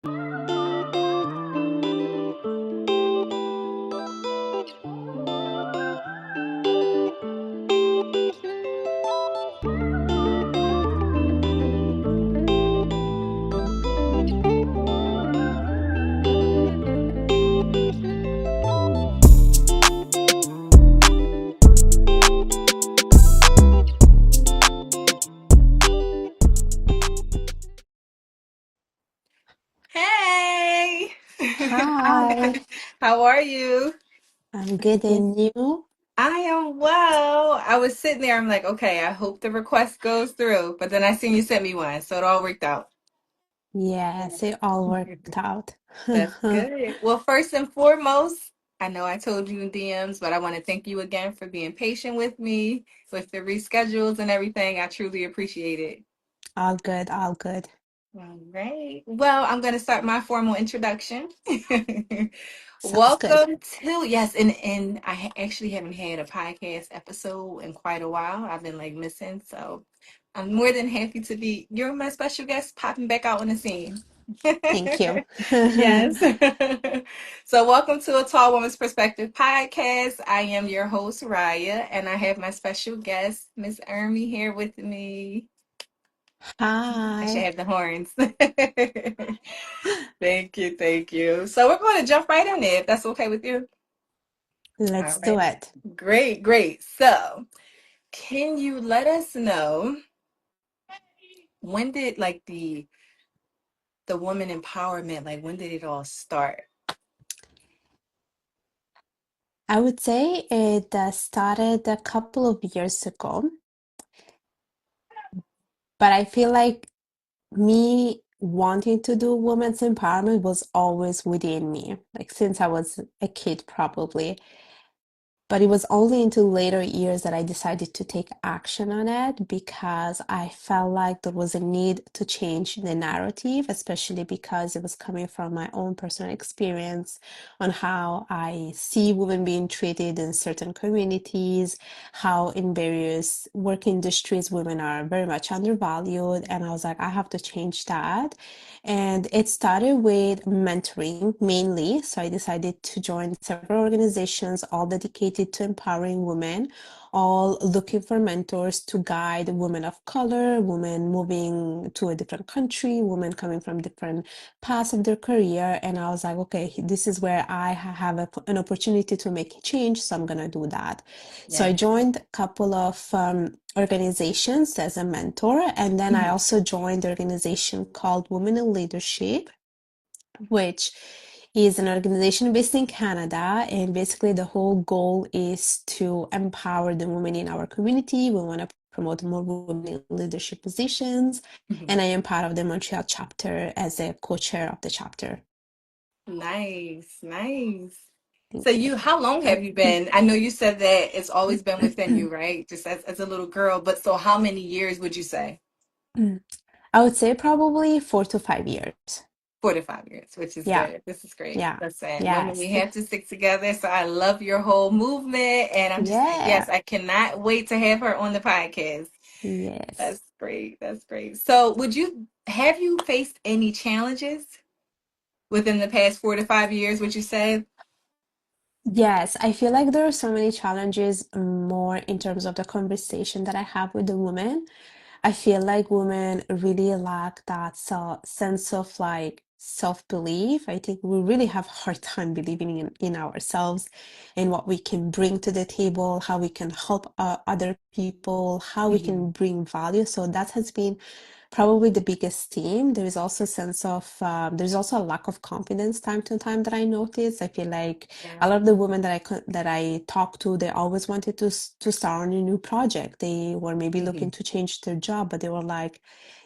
Hey, Hi, how are you? I'm good and you? I am well. I was sitting there, I'm like, okay, I hope the request goes through. But then I seen you sent me one, so it all worked out. Yes, it all worked out. That's good. Well, first and foremost, I know I told you in DMs, but I want to thank you again for being patient with me with the reschedules and everything. I truly appreciate it. All good, all good. All right. Well, I'm going to start my formal introduction. Sounds good. Welcome to, yes, and actually haven't had a podcast episode in quite a while. I've been like missing, so I'm more than happy to be. You're my special guest popping back out on the scene. Thank you. Yes. So, welcome to a Tall Woman's Perspective podcast. I am your host, Raya, and I have my special guest, Miss Urmi, here with me. I should Hi, have the horns. Thank you, thank you. So we're going to jump right in there if that's okay with you. All let's do right. it. Great, great. So, can you let us know when did like the woman empowerment, like when did it all start? I would say it started a couple of years ago, but I feel like me wanting to do women's empowerment was always within me, like since I was a kid, probably. But it was only into later years that I decided to take action on it because I felt like there was a need to change the narrative, especially because it was coming from my own personal experience on how I see women being treated in certain communities, how in various work industries women are very much undervalued. And I was like, I have to change that. And it started with mentoring mainly. So I decided to join several organizations, all dedicated to empowering women, all looking for mentors to guide women of color, women moving to a different country, women coming from different paths of their career. And I was like, okay, this is where I have an opportunity to make a change. So I'm going to do that. So I Yeah. joined a couple of organizations as a mentor. And then I Mhm. also joined the organization called Women in Leadership, which is an organization based in Canada. And basically, the whole goal is to empower the women in our community. We want to promote more women in leadership positions. Mhm. And I am part of the Montreal chapter as a co-chair of the chapter. Nice, nice. So Thank you, how long have you you. been? I know you said that it's always been within you, right? Just as a little girl, but so how many years would you say? I would say probably 4 to 5 years. 4 to 5 years, which is Yeah, good. This is great. yeah, Listen, women, yes, we have to stick together. So I love your whole movement. And I'm just like, yes, yeah, I cannot wait to have her on the podcast. yes. That's great. That's great. So have you faced any challenges within the past 4 to 5 years, would you say? Yes, I feel like there are so many challenges more in terms of the conversation that I have with the women. I feel like women really lack that sense of like self-belief. I think we really have a hard time believing in ourselves and what we can bring to the table, how we can help other people, how we can Mhm. bring value. So that has been probably the biggest theme. There is also a sense of there's also a lack of confidence time to time that I notice. I feel like Yeah. a lot of the women that I talk to, they always wanted to start on a new project. They were maybe looking Mhm. to change their job, but they were like,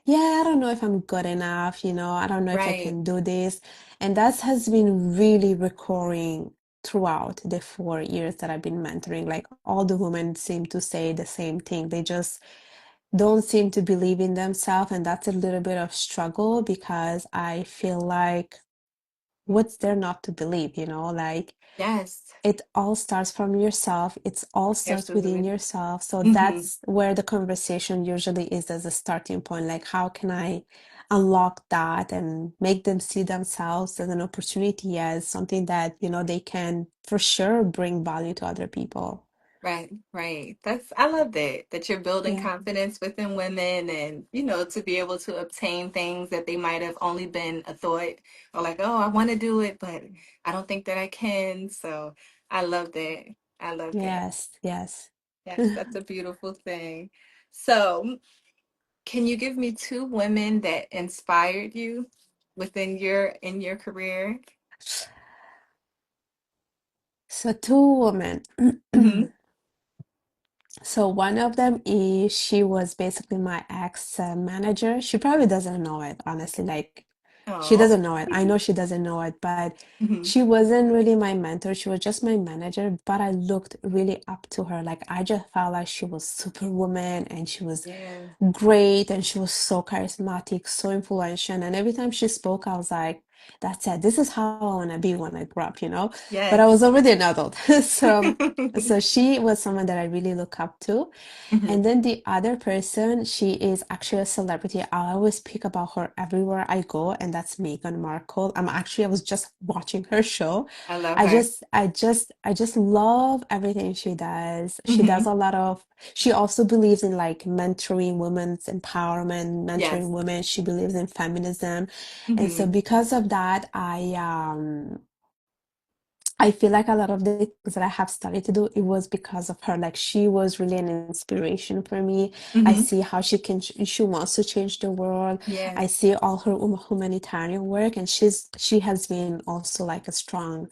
"Yeah, I don't know if I'm good enough. I don't know if I Right. can do this." And that has been really recurring throughout the 4 years that I've been mentoring. Like all the women seem to say the same thing. They just don't seem to believe in themselves, and that's a little bit of struggle because I feel like what's there not to believe, like Yes. it all starts from yourself. It's all starts within Absolutely. yourself. So Hmm. that's where the conversation usually is as a starting point. Like, how can I unlock that and make them see themselves as an opportunity, as something that, they can for sure bring value to other people. Right, right. I love that you're building Yeah. confidence within women and, to be able to obtain things that they might have only been a thought or like, oh, I want to do it, but I don't think that I can. So I love that. I love that. Yes, yes. Yes, that's a beautiful thing. So, can you give me two women that inspired you within your career? So two women. Mm-hmm. So one of them is she was basically my ex manager. She probably doesn't know it, honestly. Like she Oh. doesn't know it. I know she doesn't know it, but Mm-hmm. she wasn't really my mentor. She was just my manager, but I looked really up to her. Like I just felt like she was superwoman and she was Yeah. great and she was so charismatic, so influential. And every time she spoke, I was like, that's it. This is how I want to be when I grow up. But I Yes. was already an adult. So she was someone that I really look up to. Hmm. And then the other person, she is actually a celebrity. I always speak about her everywhere I go, and that's Meghan Markle. I was just watching her show. I love her. I just love everything she does. She does Hmm. a lot of, she also believes in like mentoring women's empowerment, mentoring Yes. women. She believes in feminism. And so Hmm. because of that, I feel like a lot of the things that I have started to do, it was because of her. Like she was really an inspiration for me. I Hmm. see how she wants to change the world. Yeah. I see all her humanitarian work, and she has been also like a strong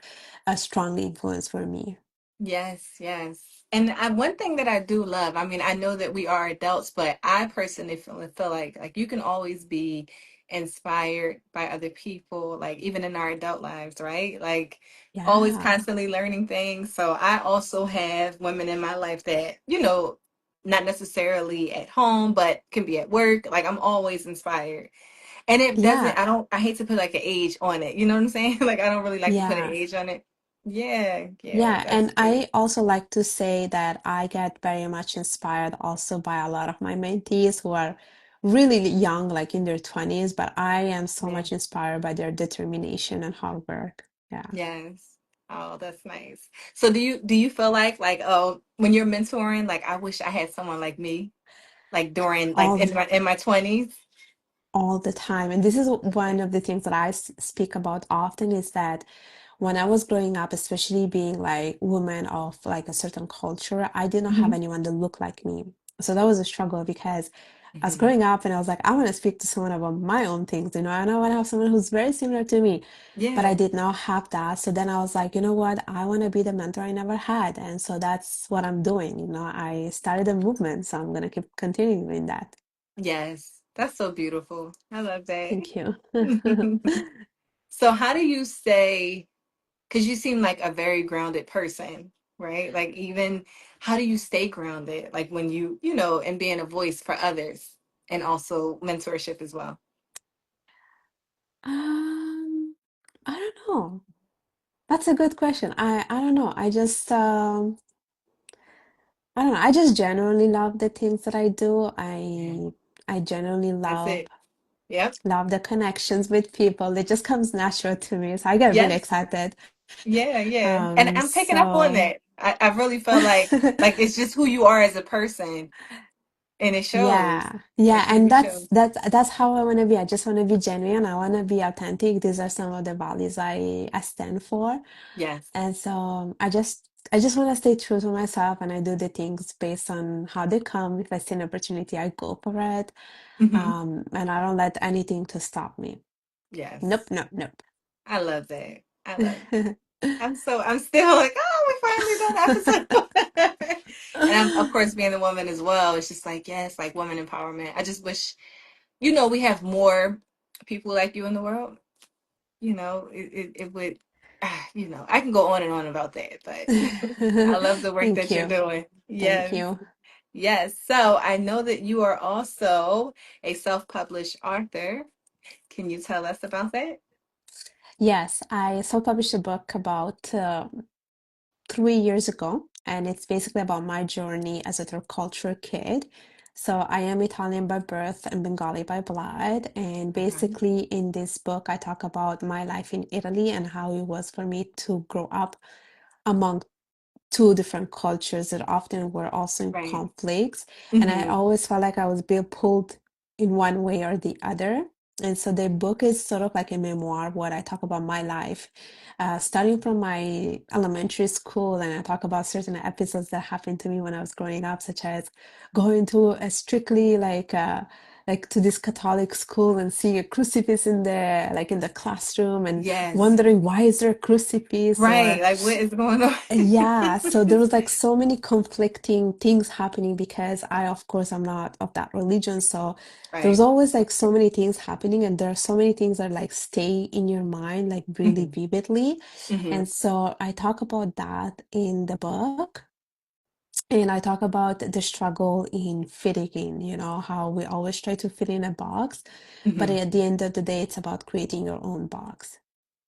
influence for me. Yes, yes. And one thing that I do love, I mean, I know that we are adults, but I personally feel like you can always be inspired by other people, like even in our adult lives, right? Like always Yeah, constantly learning things. So I also have women in my life that, not necessarily at home, but can be at work. Like I'm always inspired. And it doesn't, yeah, I hate to put like an age on it. You know what I'm saying? Like I don't really like to put an yeah. age on it. Yeah, yeah, Yeah, that's and good. I also like to say that I get very much inspired also by a lot of my mentees who are really young, like in their 20s, but I am so Yeah. much inspired by their determination and hard work. Yeah. Yes. Oh, that's nice. So do you feel like oh when you're mentoring, like I wish I had someone like me, like during like All in the my 20s? all the time. And this is one of the things that I speak about often is that when I was growing up, especially being like woman of like a certain culture, I did not have Hmm. anyone that looked like me. So that was a struggle because I was Hmm. growing up and I was like, I want to speak to someone about my own things, and I want to have someone who's very similar to me. But I Yeah. did not have that. So then I was like, you know what? I want to be the mentor I never had. And so that's what I'm doing. I started a movement, so I'm going to keep continuing doing that. Yes. That's so beautiful. I love that. Thank you. So how do you say, because you seem like a very grounded person, right? Like even how do you stay grounded? Like when and being a voice for others and also mentorship as well. Um, I don't know. That's a good question. I don't know. I don't know. I just genuinely love the things that I do. Yeah. I genuinely That's love it. Yep. love the connections with people. It just comes natural to me. So I get really Yes. excited. Yeah, yeah. And I'm picking up on So that. I really felt like it's just who you are as a person and it shows. yeah. Yeah, It and truly shows. that's how I want to be. I just want to be genuine. I want to be authentic. These are some of the values I stand for. Yes. And so I just want to stay true to myself and I do the things based on how they come. If I see an opportunity, I go for it. Hmm. And I don't let anything to stop me. Nope, Yes. nope, nope. I love that. I love I'm still like, oh, we finally done episode. And I'm of course being the woman as well. It's just like, yes, like woman empowerment. I just wish, we have more people like you in the world. It would, I can go on and on about that, but I love the work Thank that you're you. doing. Thank Yes. you. Yes. So I know that you are also a self-published author. Can you tell us about that? Yes, I self-published a book about 3 years ago, and it's basically about my journey as a third culture kid. So I am Italian by birth and Bengali by blood. And Okay. basically, in this book, I talk about my life in Italy and how it was for me to grow up among two different cultures that often were also in Right. conflicts. And I Mm-hmm. always felt like I was being pulled in one way or the other. And so the book is sort of like a memoir where I talk about my life, starting from my elementary school, and I talk about certain episodes that happened to me when I was growing up, such as going to a strictly like to this Catholic school and seeing a crucifix in the like in the classroom and Yes. wondering why is there a crucifix Right. or Like what is going on? yeah, so there was like so many conflicting things happening because I, of course, I'm not of that religion. So there was Right. always like so many things happening, and there are so many things that like stay in your mind like really Mm-hmm. vividly. Mm-hmm. And so I talk about that in the book. And I talk about the struggle in fitting in, how we always try to fit in a box, but Mm-hmm. at the end of the day, it's about creating your own box.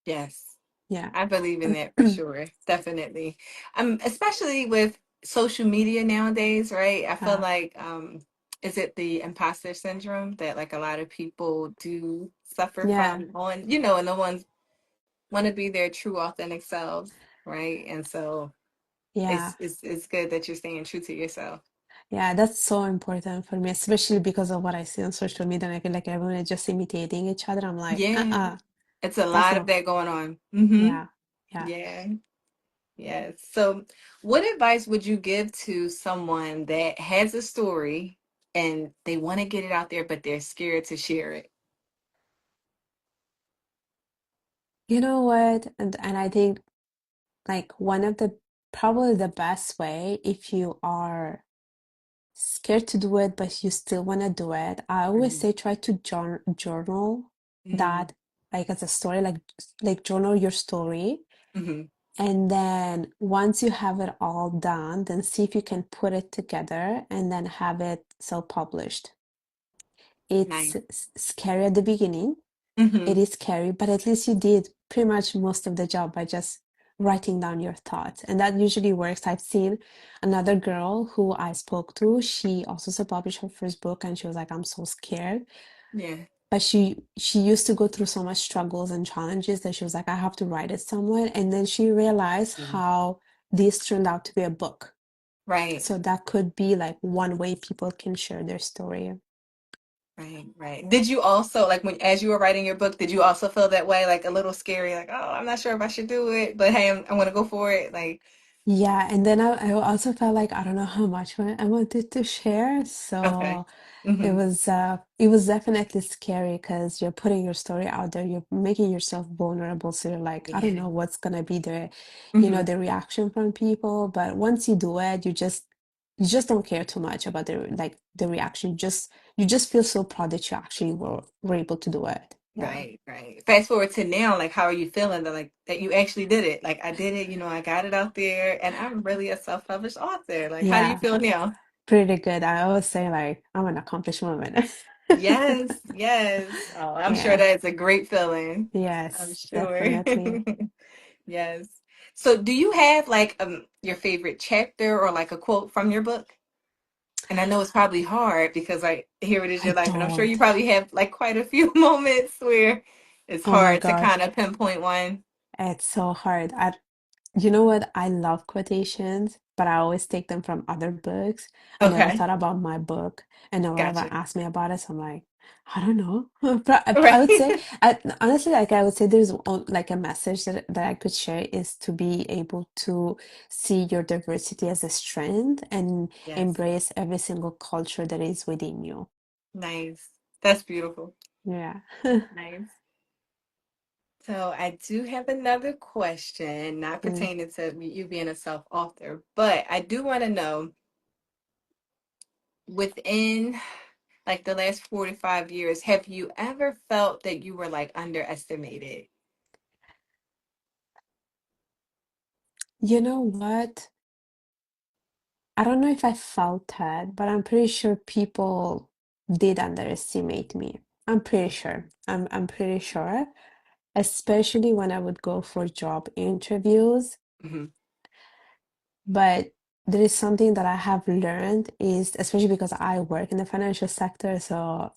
Yes. Yeah. I believe in that for sure. Definitely. Especially with social media nowadays, right? I feel Yeah. like is it the imposter syndrome that like a lot of people do suffer Yeah. from on, and the ones want to be their true authentic selves, right? And so Yeah. it's good that you're staying true to yourself. Yeah, that's so important for me, especially because of what I see on social media. And I feel like everyone is just imitating each other. I'm like, Yeah. It's a that's lot of not, that going on. Mm-hmm. yeah, yeah. Yeah. Yes. So, what advice would you give to someone that has a story and they want to get it out there, but they're scared to share it? You know what? And I think like one of the probably the best way if you are scared to do it, but you still want to do it, I always Mhm. say try to journal Mm, that like as a story, like journal your story. mhm. And then once you have it all done, then see if you can put it together and then have it self-published. It's Nice. scary at the beginning. It Hmm. is scary, but at least you did pretty much most of the job by just writing down your thoughts. And that usually works. I've seen another girl who I spoke to. She also self-published her first book and she was like, I'm so scared. Yeah. But she used to go through so much struggles and challenges that she was like, I have to write it somewhere. And then she realized Mhm. how this turned out to be a book. Right. So that could be like one way people can share their story. Right. Right. Did you also like when as you were writing your book, did you also feel that way, like a little scary, like, oh, I'm not sure if I should do it, but hey, I'm going to go for it. Like, Yeah, and then I also felt like I don't know how much I wanted to share, okay. so Hmm. it was definitely scary because you're putting your story out there, you're making yourself vulnerable, so you're like, I don't Yeah. know what's gonna be Hmm. the reaction from people, but once you do it, you just don't care too much about the reaction. You just feel so proud that you actually were able to do it. Yeah. Right, right. Fast forward to now, like, how are you feeling that, like, that you actually did it? Like, I did it, I got it out there, and I'm really a self-published author. Like, how do you Yeah, feel now? pretty good. I always say like I'm an accomplished woman. Yes, yes. Oh, I'm sure Yeah. that's a great feeling. I'm Yes, sure. definitely. Yes. So, do you have like your favorite chapter or like a quote from your book? And I know it's probably hard because like here it is I your life, and I'm sure you don't. probably have like quite a few moments where it's Oh my hard to gosh, kind of pinpoint one. it's so hard. You know what? I love quotations, but I always take them from other books. I never Okay. thought about my book, and no one ever Gotcha. asked me about it. So I'm like, I don't know. But I would say, Right. honestly, like I would say, there's like a message that I could share is to be able to see your diversity as a strength and Yes. embrace every single culture that is within you. Nice. That's beautiful. Yeah. Nice. So I do have another question, not Mm. pertaining to you being a self-author, but I do want to know within like the last 45 years, have you ever felt that you were like underestimated? You know what? I don't know if I felt that, but I'm pretty sure people did underestimate me. I'm pretty sure. I'm pretty sure, especially when I would go for job interviews. Hmm. But there is something that I have learned is, especially because I work in the financial sector, so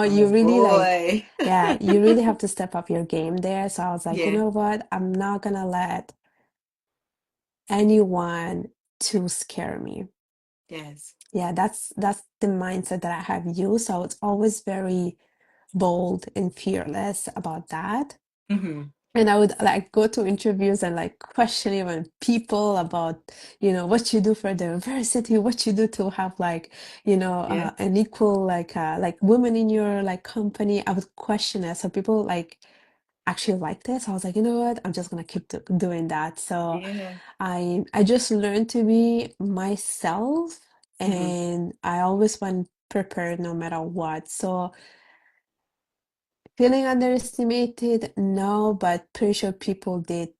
Oh you really like, boy. yeah, you really have to step up your game there. So I was like, you Yeah. know what? I'm not gonna let anyone to scare me. Yes. Yeah, that's the mindset that I have used. So it's always very bold and fearless about that. Hmm. And I would like go to interviews and like question even people about, what you do for diversity, what you do to have like, Yeah. an equal like women in your like company. I would question it. So people like actually like this. I was like, you know what? I'm just gonna keep doing that. So Yeah. I just learned to be myself, Hmm. and I always went prepared no matter what. So feeling underestimated, no, but pretty sure people did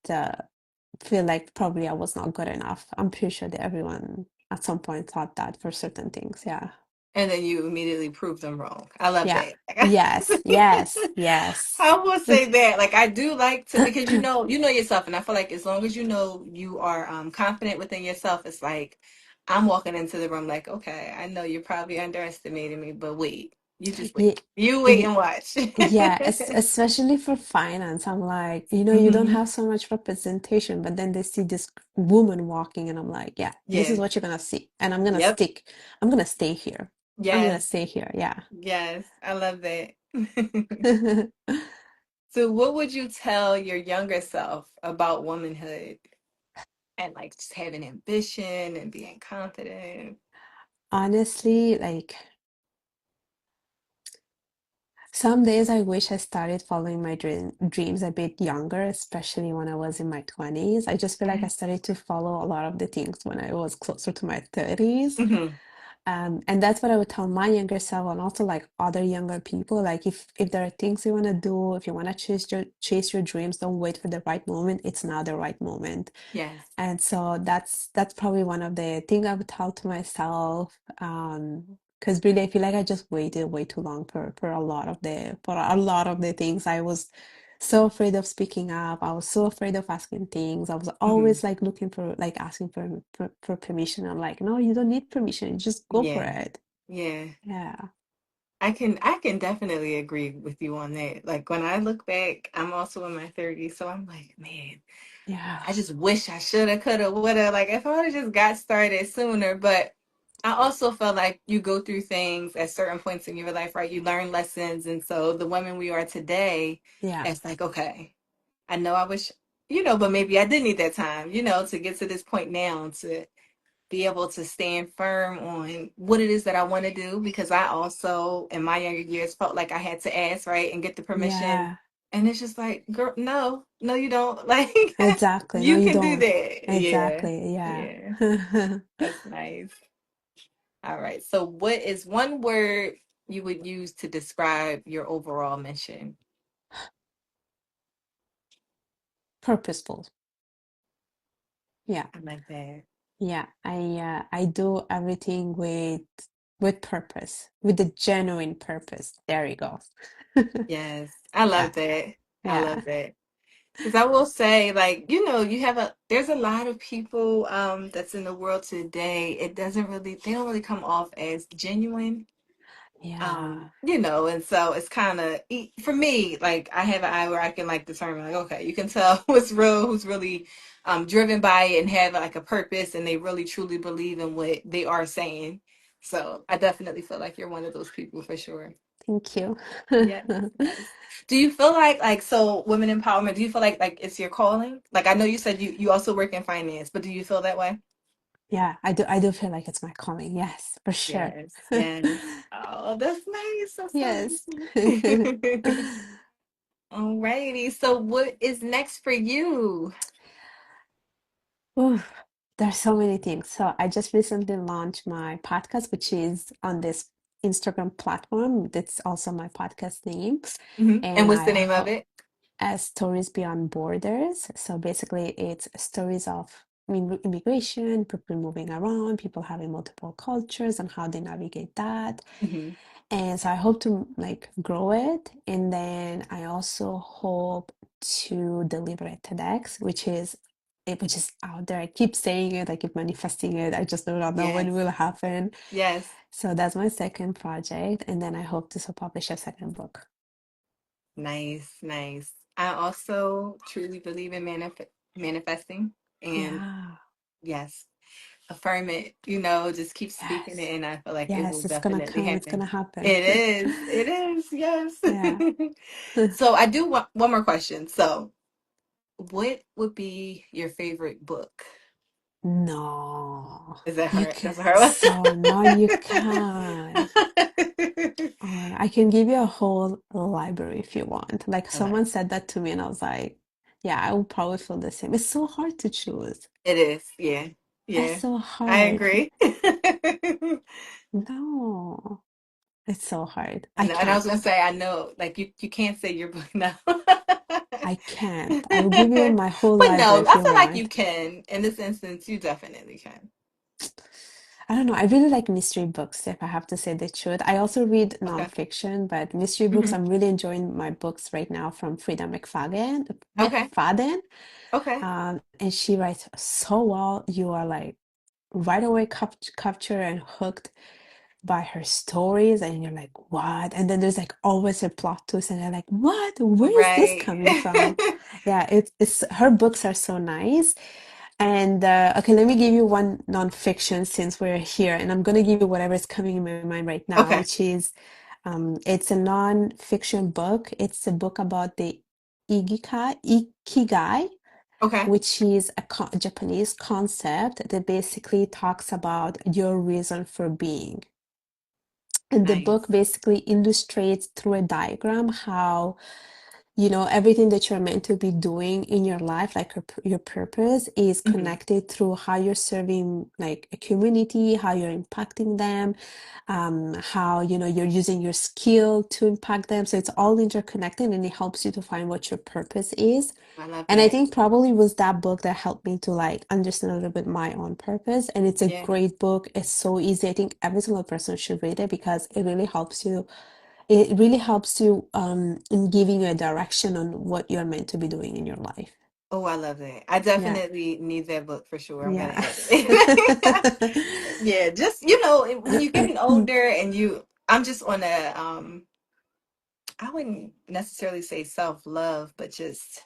feel like probably I was not good enough. I'm pretty sure that everyone at some point thought that for certain things. Yeah. And then you immediately prove them wrong. I love Yeah. that. Yes. Yes. Yes. I will say that. Like I do like to because you know yourself, and I feel like as long as you know you are confident within yourself, it's like I'm walking into the room like, okay, I know you're probably underestimating me, but wait, you just wait. Ye- You wait ye- and watch. Yeah, especially for finance. I'm like, you don't Hmm. have so much representation, but then they see this woman walking, and I'm like, yeah, this is Yeah. what you're gonna see. And Yep. I'm gonna stay here. I'm gonna Yes. stay here. Yeah. Yes. I love that. So, what would you tell your younger self about womanhood and like just having ambition and being confident? Honestly, like some days I wish I started following my dreams a bit younger, especially when I was in my 20s. I just feel like I started to follow a lot of the things when I was closer to my 30s. Hmm. And that's what I would tell my younger self, and also like other younger people. Like if there are things you want to do, if you want to chase your dreams, don't wait for the right moment. It's now the right moment. Yes. And so that's probably one of the things I would tell to myself. Because really I feel like I just waited way too long for a lot of the things. I was so afraid of speaking up. I was so afraid of asking things. I was Hmm. always like looking for like asking for permission. I'm like, no, you don't need permission. Just go for Yeah. it. Yeah. Yeah. I can definitely agree with you on that. Like when I look back, I'm also in my 30s, so I'm like, man, Yeah. I just wish I shoulda, coulda, woulda. Like if I would have just got started sooner. But I also felt like you go through things at certain points in your life, right? You learn lessons. And so the women we are today, Yeah. it's like, okay, I know I wish, but maybe I did need that time, to get to this point now to be able to stand firm on what it is that I want to do. Because I also, in my younger years, felt like I had to ask, right, and get the permission. Yeah. And it's just like, girl, no, no, you don't. Like, Exactly. No, you you can do don't. that. Yeah. Exactly. Yeah. Yeah. That's nice. All right. So, what is one word you would use to describe your overall mission? Purposeful. Yeah. I like that. Yeah, I do everything with purpose, with the genuine purpose. There you go. Yes. I Yeah, love that. I love yeah, that. Because I will say, like, there's a lot of people that's in the world today. They don't really come off as genuine. yeah, And so it's kind of for me, like I have an eye where I can like determine, like, okay, you can tell who's real, who's really driven by it and have like a purpose, and they really truly believe in what they are saying. So I definitely feel like you're one of those people for sure. thank you. Yes, yes. Do you feel like so women empowerment, do you feel like it's your calling? Like I know you said you also work in finance, but do you feel that way? Yeah, I do feel like it's my calling. Yes, for sure. Yes, yes. Oh, that's nice. That's so Yes. nice. Alrighty. So what is next for you? Oof, there's so many things. So I just recently launched my podcast, which is on this Instagram platform. That's also my podcast name. And And what's I the name of hope it? as Stories Beyond Borders. So basically, it's stories of immigration, people moving around, people having multiple cultures, and how they navigate that. Hmm. And so I hope to like grow it, and then I also hope to deliver at TEDx, which is it was just out there. I keep saying it, I keep manifesting it. I just do not know when it Yes. will happen. Yes. So that's my second project, and then I hope to publish a second book. Nice, nice. I also truly believe in manifesting. And Yeah. yes, affirm it, just keep speaking it, Yes. and I feel like it will Yes, it's gonna definitely come. It's happen. gonna happen. It is. It is. Yes. Yeah. So I do want one more question. So, what would be your favorite book? No, Is that you her? can. That's a her So no, you one? can't. I can give you a whole library if you want. Like Okay. someone said that to me, and I was like, yeah, I would probably feel the same. It's so hard to choose. It is. Yeah. It's Yeah. so I hard. agree. No, it's so hard. I I know, and I was can't. gonna say, I know, like you can't say your book now. I can't. I will give you my whole But library no, if I you feel like you want. can. In this instance, you definitely can. I don't know. I really like mystery books, if I have to say the truth. I also read Okay. nonfiction, but mystery books, Hmm. I'm really enjoying my books right now from Frida Okay. McFadden. Okay. And she writes so well. You are like right away captured and hooked by her stories, and you're like, what? And then there's like always a plot twist, and you're like, what? Where is this Right. coming from? Yeah, it's her books are so nice. And okay, let me give you one nonfiction since we're here, and I'm gonna give you whatever is coming in my mind right now, Okay. which is it's a nonfiction book. It's a book about the ikigai, Okay. which is a Japanese concept that basically talks about your reason for being. And the book Nice. basically illustrates through a diagram how, everything that you're meant to be doing in your life, like your purpose, is Hmm. connected through how you're serving like a community, how you're impacting them, how, you're using your skill to impact them. So it's all interconnected and it helps you to find what your purpose is. I love And I that. think probably was that book that helped me to like understand a little bit my own purpose. And it's a Yeah. great book. It's so easy. I think every single person should read it because it really helps you. It really helps you in giving you a direction on what you're meant to be doing in your life. Oh, I love that. I Yeah. definitely need that book for sure. I'm gonna Yeah. add it. Yeah, just when you're getting older and I'm just on I wouldn't necessarily say self-love, but just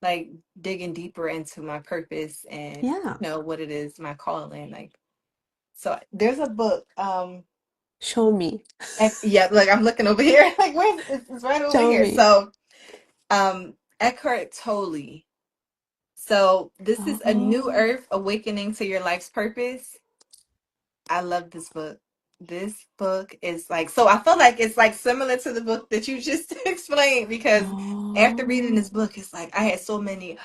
like digging deeper into my purpose and Yeah. what it is, my calling. Like, so there's a book. Show me. Yeah, like I'm looking over here. Like, where's it's right over Show here. me. So, Eckhart Tolle. So this is A New Oh, Earth: Awakening to Your Life's Purpose. I love this book. This book is like, so I feel like it's like similar to the book that you just explained, because after reading oh, this book, it's like I had so many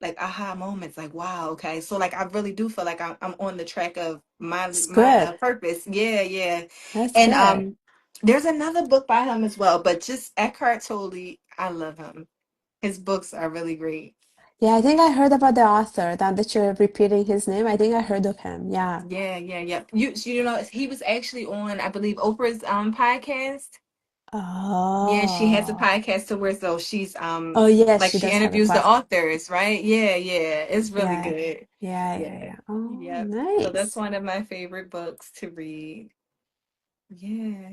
like aha moments, like wow, okay, so like I really do feel like I'm on the track of it's my good. purpose. Yeah, yeah. That's And good. there's another book by him as well, but just Eckhart Tolle, I love him. His books are really great. Yeah, I think I heard about the author. Now that you're repeating his name, I think I heard of him. Yeah. Yeah, yeah, yeah. You know he was actually on, I believe, Oprah's podcast. Yeah, she has a Oh. podcast to where so she's Oh, yes, like she she does have a interviews the podcast. authors, right? Yeah, yeah. It's really Yeah. good. Yeah, yeah, Yeah. yeah. Oh, Yep. So that's nice. one of my favorite books to read. Yeah.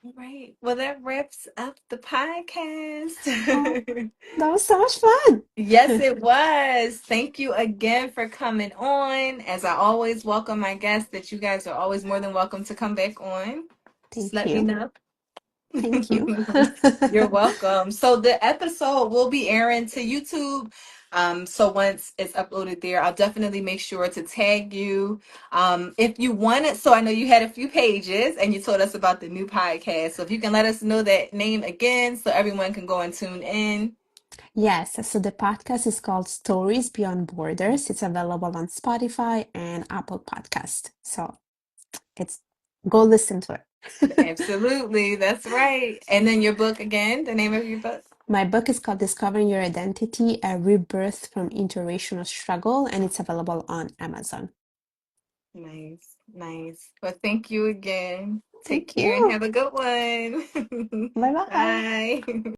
All right. Well, that wraps up the Oh, podcast. that was so much fun. Yes, it was. Thank you again for coming on. As I always welcome my guests, that you guys are always more than welcome to come back on. Just Thank let me you. know. Thank you. You're welcome. So the episode will be airing to YouTube. So once it's uploaded there, I'll definitely make sure to tag you. If you want it, so I know you had a few pages and you told us about the new podcast. So if you can let us know that name again so everyone can go and tune in. Yes, so the podcast is called Stories Beyond Borders. It's available on Spotify and Apple Podcast. So it's go listen to it. Absolutely, that's right. And then your book again, the name of your book. My book is called Discovering Your Identity, A Rebirth from Interracial Struggle, and it's available on Amazon. Nice, nice. Well, thank you again. Take Thank care and you. have a good one. Bye bye. Bye.